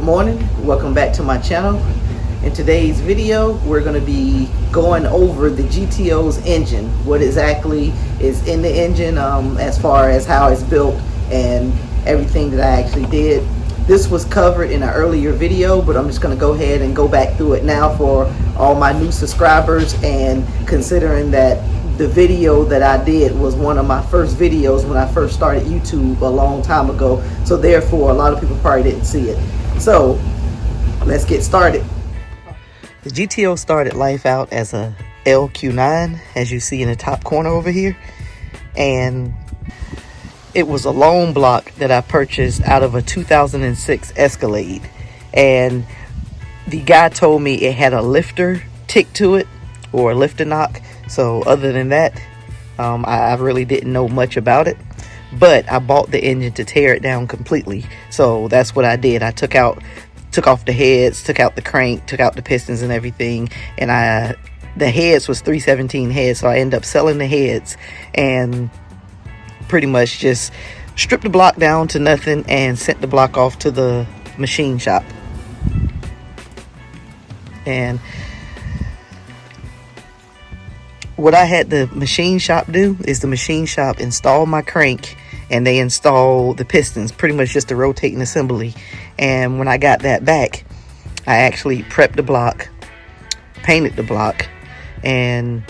morning, welcome back to my channel. In today's video we're going to be going over the GTO's engine, what exactly is in the engine, as far as how it's built and everything that I actually did. This was covered in an earlier video, but I'm just going to go ahead and go back through it now for all my new subscribers, and considering that the video that I did was one of my first videos when I first started YouTube a long time ago, so therefore a lot of people probably didn't see it. So let's get started. The GTO started life out as a LQ9, as you see in the top corner over here, and it was a loan block that I purchased out of a 2006 Escalade, and the guy told me it had a lifter tick to it, or a lifter knock. So other than that, I really didn't know much about it, but I bought the engine to tear it down completely. So that's what I did. I took off the heads, took out the crank, took out the pistons and everything, and the heads was 317 heads, so I ended up selling the heads and pretty much just stripped the block down to nothing and sent the block off to the machine shop. And what I had the machine shop do is the machine shop install my crank, and they install the pistons, pretty much just a rotating assembly. And when I got that back, I actually prepped the block, painted the block, and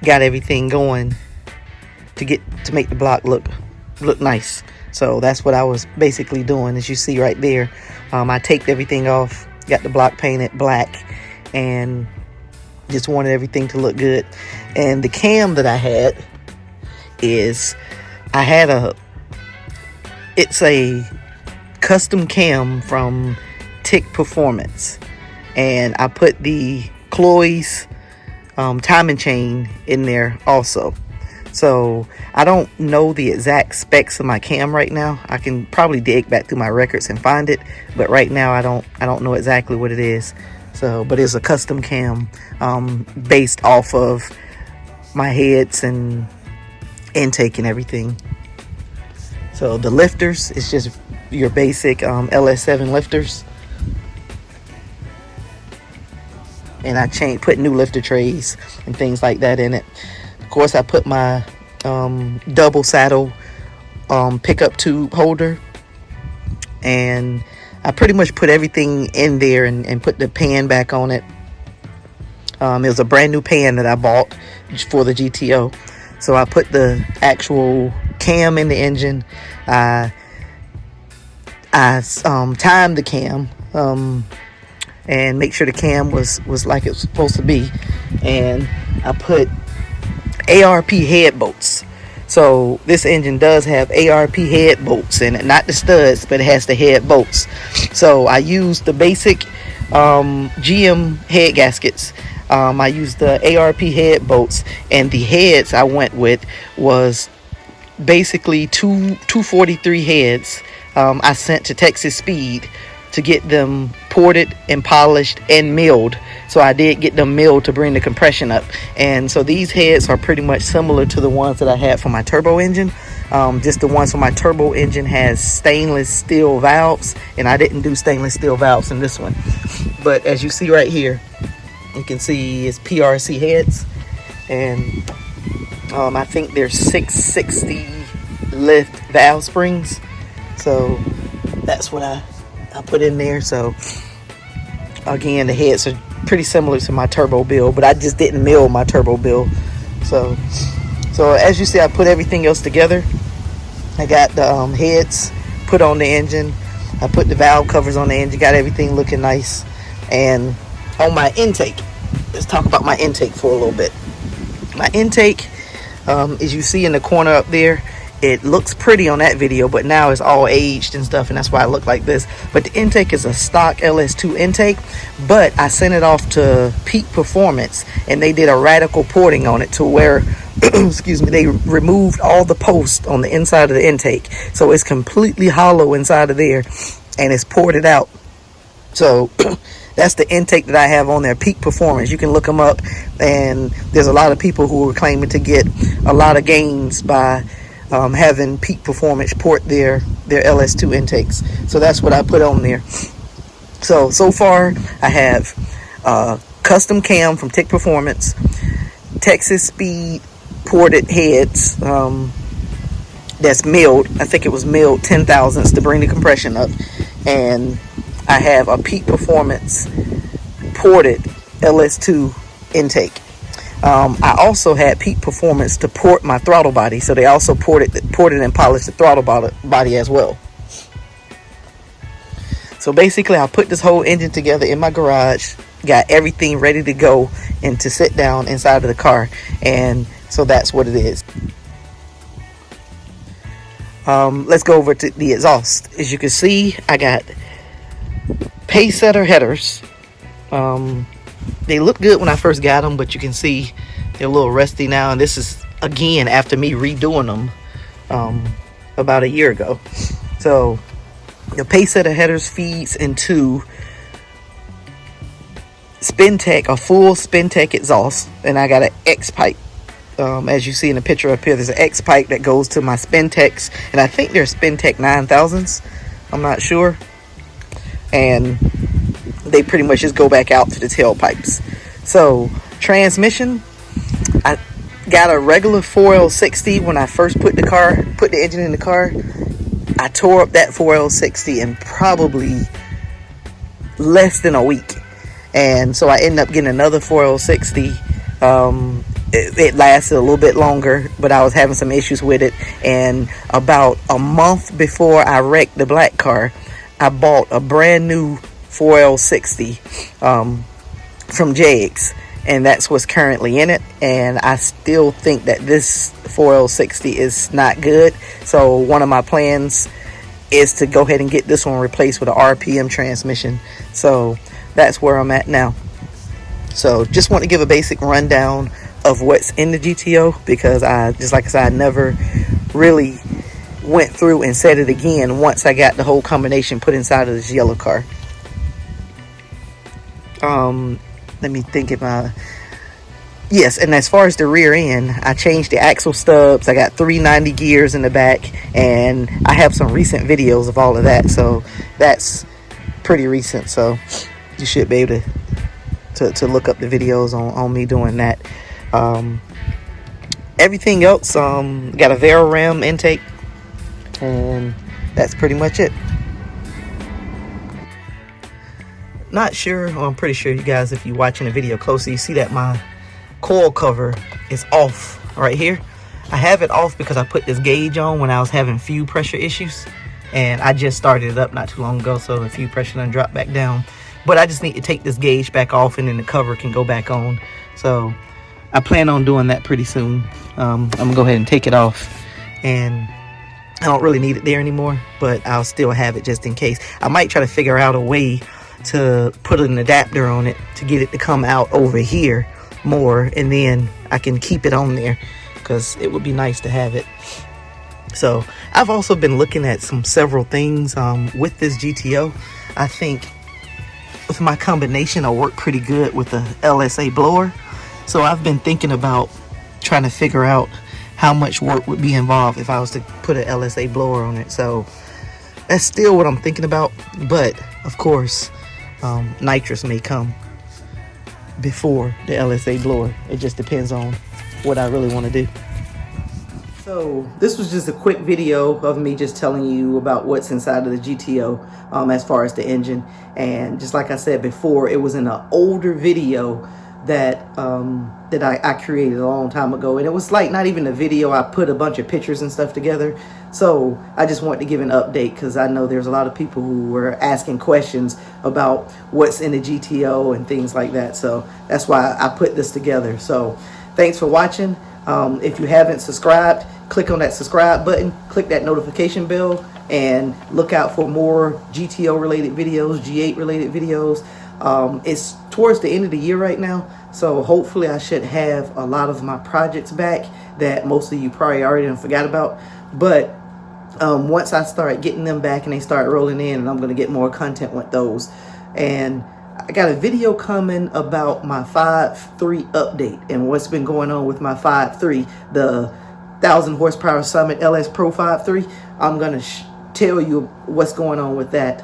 got everything going to make the block look nice. So that's what I was basically doing, as you see right there. I taped everything off, got the block painted black, and just wanted everything to look good. And the cam that I had is, it's a custom cam from Tick Performance, and I put the Chloe's timing chain in there also. So I don't know the exact specs of my cam right now. I can probably dig back through my records and find it, but right now I don't know exactly what it is. So, but it's a custom cam based off of my heads and intake and everything. So the lifters is just your basic LS7 lifters, and I put new lifter trays and things like that in it. Of course, I put my double saddle pickup tube holder, and I pretty much put everything in there and put the pan back on it. It was a brand new pan that I bought for the GTO. So I put the actual cam in the engine. I timed the cam and make sure the cam was like it was supposed to be. And I put ARP head bolts. So this engine does have ARP head bolts in it, not the studs, but it has the head bolts. So I used the basic GM head gaskets. I used the ARP head bolts, and the heads I went with was basically 243 heads. I sent to Texas Speed to get them ported and polished and milled. So I did get them milled to bring the compression up. And so these heads are pretty much similar to the ones that I had for my turbo engine. Just the ones for my turbo engine has stainless steel valves, and I didn't do stainless steel valves in this one. But as you see right here, you can see it's PRC heads, and I think there's 660 lift valve springs. So that's what I put in there. So again, the heads are pretty similar to my turbo build, but I just didn't mill my turbo build. So as you see, I put everything else together. I got the heads put on the engine, I put the valve covers on the engine, got everything looking nice. And on my intake, let's talk about my intake for a little bit. My intake, as you see in the corner up there, it looks pretty on that video, but now it's all aged and stuff, and that's why it looked like this. But the intake is a stock LS2 intake, but I sent it off to Peak Performance, and they did a radical porting on it to where excuse me, they removed all the posts on the inside of the intake, so it's completely hollow inside of there, and it's ported out. So that's the intake that I have on there, Peak Performance. You can look them up, and there's a lot of people who are claiming to get a lot of gains by having Peak Performance port their LS2 intakes. So that's what I put on there. So far I have custom cam from Peak Performance, Texas Speed ported heads, that's milled. I think it was milled 10 thousandths to bring the compression up. And I have a Peak Performance ported LS2 intake. I also had Peak Performance to port my throttle body, so they also ported and polished the throttle body as well. So basically, I put this whole engine together in my garage, got everything ready to go and to sit down inside of the car, and so that's what it is. Let's go over to the exhaust. As you can see, I got pace setter headers. They look good when I first got them, but you can see they're a little rusty now, and this is again after me redoing them about a year ago. So the pace setter headers feeds into SpinTech, a full SpinTech exhaust, and I got an X pipe. As you see in the picture up here, there's an X pipe that goes to my SpinTechs, and I think they're SpinTech 9000s. I'm not sure. And they pretty much just go back out to the tailpipes. So transmission, I got a regular 4L60 when I first put the engine in the car. I tore up that 4L60 in probably less than a week, and so I ended up getting another 4L60. It lasted a little bit longer, but I was having some issues with it, and about a month before I wrecked the black car, I bought a brand new 4L60 from JX, and that's what's currently in it. And I still think that this 4L60 is not good, so one of my plans is to go ahead and get this one replaced with an RPM transmission. So that's where I'm at now. So just want to give a basic rundown of what's in the GTO, because like I said, I never really went through and said it again once I got the whole combination put inside of this yellow car. Let me think about. Yes, and as far as the rear end, I changed the axle stubs. I got 390 gears in the back, and I have some recent videos of all of that, so that's pretty recent. So you should be able to look up the videos on me doing that. Everything else, got a Vero Ram intake, and that's pretty much it. Not sure, I'm pretty sure you guys, if you're watching the video closely, you see that my coil cover is off right here. I have it off because I put this gauge on when I was having fuel pressure issues, and I just started it up not too long ago, so the fuel pressure done dropped back down. But I just need to take this gauge back off, and then the cover can go back on. So I plan on doing that pretty soon. I'm gonna go ahead and take it off, and I don't really need it there anymore, but I'll still have it just in case. I might try to figure out a way to put an adapter on it to get it to come out over here more, and then I can keep it on there, because it would be nice to have it. So I've also been looking at several things with this GTO. I think with my combination, I'll work pretty good with the LSA blower. So I've been thinking about trying to figure out how much work would be involved if I was to put an LSA blower on it. So that's still what I'm thinking about, but of course nitrous may come before the LSA blower. It just depends on what I really want to do. So this was just a quick video of me just telling you about what's inside of the GTO as far as the engine. And just like I said before, it was in an older video that I created a long time ago, and it was like not even a video. I put a bunch of pictures and stuff together. So I just wanted to give an update, because I know there's a lot of people who were asking questions about what's in the GTO and things like that. So that's why I put this together. So thanks for watching. If you haven't subscribed, click on that subscribe button, click that notification bell, and look out for more GTO related videos, G8 related videos. It's towards the end of the year right now, so hopefully I should have a lot of my projects back that most of you probably already forgot about. But once I start getting them back and they start rolling in, and I'm going to get more content with those. And I got a video coming about my 5.3 update and what's been going on with my 5.3. The 1000 horsepower Summit LS Pro 5.3. I'm gonna tell you what's going on with that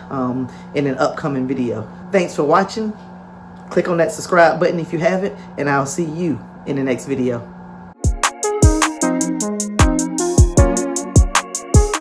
in an upcoming video. Thanks for watching. Click on that subscribe button if you haven't, and I'll see you in the next video.